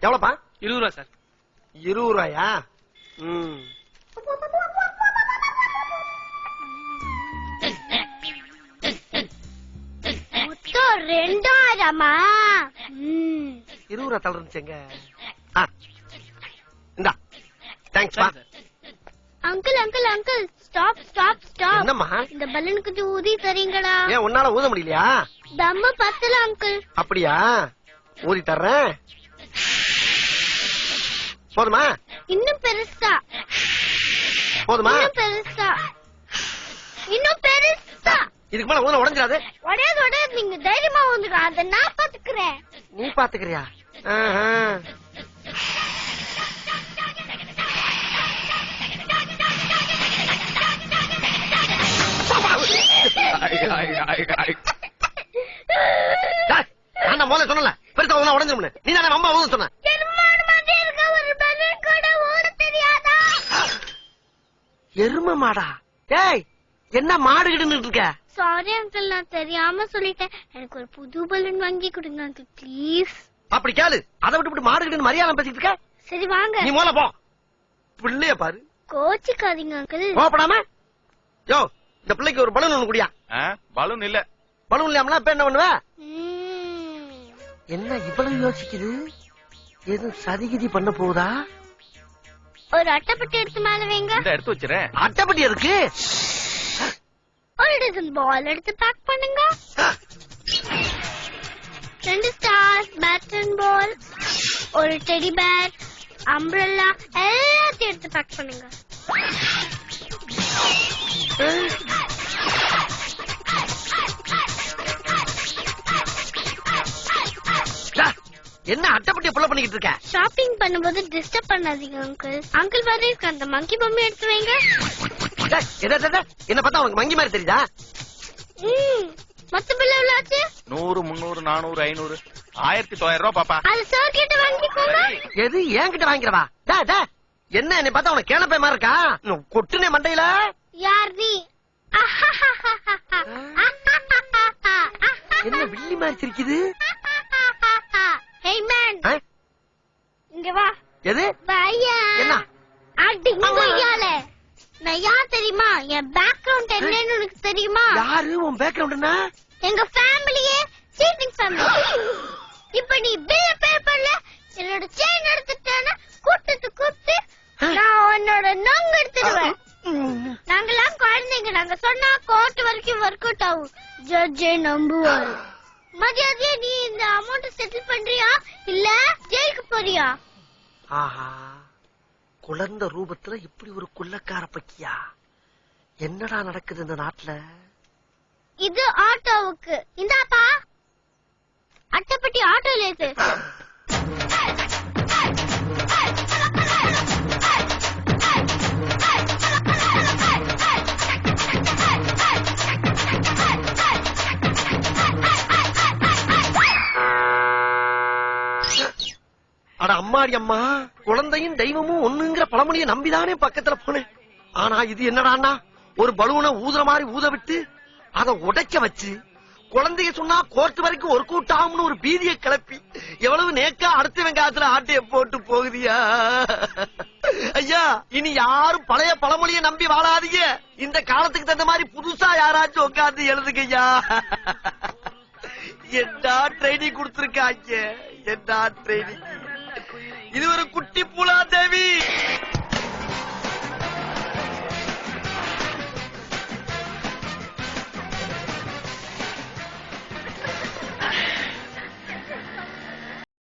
எவ்வளவுப்பா? 20 ரூபா சார். 20 ரூபாயா? மொத்தம் 2000மா? 20 ரூபா தள்ள இருந்துச்சுங்க. இந்தா தேங்க்ஸ்ப்பா. Uncle uncle uncle stop stop stop. என்னம்மா? இந்த பலூனுக்கு ஊதி தரீங்களா? ஏன் உன்னால ஊத முடியலையா? தம்மு பத்தல அங்கிள். அப்படியா? ஊதி தர்றேன். போதுமா? இன்னும் பெருசா. போதுமா? இன்னும் பெருசா. இன்னும் பெருசா. இதுக்கு மேல ஊத உடைஞ்சிடாது. உடையாது நீங்க தைரியமா ஊதுங்க. அத நான் பாத்துக்கிறேன். நீ பாத்துக்கிறியா? நான் முதல்ல சொன்னல பெருசா ஊதா உடைஞ்சிரும்னு. நீ தானே அம்மா ஊத சொன்ன. எரும மாடா? ஏய் என்ன மாடு கிட்டு இருக்க? சாரி அங்கிள், நான் தெரியாம சொல்லிட்டேன். எனக்கு ஒரு புது பலூன் வாங்கி கொடுங்க அங்கிள் ப்ளீஸ். அப்படி கேளு. அதை விட்டு மாடு கிட்டு மரியாதை பேசிட்டு இருக்க. சரி வாங்க. நீ முதல்ல போ. பிள்ளைய பாரு. கோச்சிக்காதீங்க அங்கிள். கோபப்படாம. யோ இந்த பிள்ளைக்கு ஒரு பலூன் ஒண்ணு குடியா. பலூன் இல்ல. பலூன் இல்லாம இப்ப என்ன பண்ணுவ? என்ன இவ்வளவு யோசிக்குது? எதுவும் சதிகிதி பண்ண போகுதா? ஒரு அட்டைப்பட்டி எடுத்து மேல வைங்க. எடுத்து வச்சிரேன். அட்டைப்பட்டி இருக்கு. ஒரு டஜன் பால் எடுத்து பேக் பண்ணுங்க. 2 ஸ்டார்ஸ், பேட் அண்ட் பால், ஒரு டெடி பேர், அம்ப்ரெல்லா எல்லாத்தையும் எடுத்து பேக் பண்ணுங்க. என்ன அட்டைப்பட்டிய புள்ள பண்ணிக்கிட்டு இருக்க? ஷாப்பிங் பண்ணும்போது டிஸ்டர்ப் பண்ணாதீங்க அங்கிள். அங்கிள் வர அந்த மங்கி பொம்மை எடுத்து வைங்க. என்ன பார்த்தா உனக்கு மங்கி மாதிரி தெரியுதா? மொத்த பில் எவ்வளவு ஆச்சு? 100 300 400 500 1900 ரூபா பாப்பா. அது சார் கிட்ட வாங்கிக்கோங்க. எது என்கிட்ட வாங்கிக்கிறவா? என்ன என்னை பார்த்தா உனக்கு கேளப்பை மாதிரி இருக்கா? கொட்டுனே மண்டையில. யார் நீ? என்ன வில்லி மாதிரி சிரிக்குது? ஹே மேன், இங்க வா. எது? வாயா. என்ன? அடிங்கோயால. நான் யார் தெரியுமா? என் பேக்ரவுண்ட் என்னன்னு உனக்கு தெரியுமா? யாரு உன் பேக்ரவுண்ட்னா? எங்க ஃபேமிலியே சீட்டிங் ஃபேமிலி. இப்ப நீ பில் பே பண்ணல, என்னோட செயின் எடுத்துட்டானா கூட்டத்து கூப்பிட்டு நான் உன்னோட நொங்கு எடுத்துடுவேன். நாங்கெல்லாம் குழந்தைங்க, நாங்க சொன்னா கோர்ட் வரைக்கும் ஒர்க் அவுட் ஆகும். ஜட்ஜே நம்புவாரு. மரியாதையா நீ இந்த அமௌண்ட் செட்டில் பண்றியா இல்ல ஜெயிலுக்கு போறியா? ஆஹா, குழந்தை ரூபத்துல இப்படி ஒரு குள்ளக்கார பக்கியா? என்னடா நடக்குது இந்த நாட்டுல? இது ஆட்டோவுக்கு. இந்தாப்பா அட்டைப்பட்டி ஆட்டோல இருக்கு. அட அம்மாடி அம்மா, குழந்தையும் தெய்வமும் ஒண்ணுங்கிற பழமொழியை நம்பிதானே பக்கத்துல போனேன். ஆனா இது என்னடான்னா, ஒரு பலூனை ஊதுற மாதிரி ஊத விட்டு அதை உடைக்க வச்சு குழந்தைய சொன்னா கோர்ட் வரைக்கும் ஒரு கூட்டாகும்னு ஒரு பீதியை கிளப்பி எவ்வளவு நேக்கா அடுத்த வெங்காயத்துல ஆட்டைய போட்டு போகுதியா? ஐயா, இனி யாரும் பழைய பழமொழியை நம்பி வாழாதீங்க. இந்த காலத்துக்கு தகுந்த மாதிரி புதுசா யாராச்சும் உட்காந்து எழுதுங்கய்யா. என்ன ட்ரைனிங் கொடுத்திருக்காங்க, என்ன ட்ரைனிங். இது ஒரு குட்டி புலா தேவி.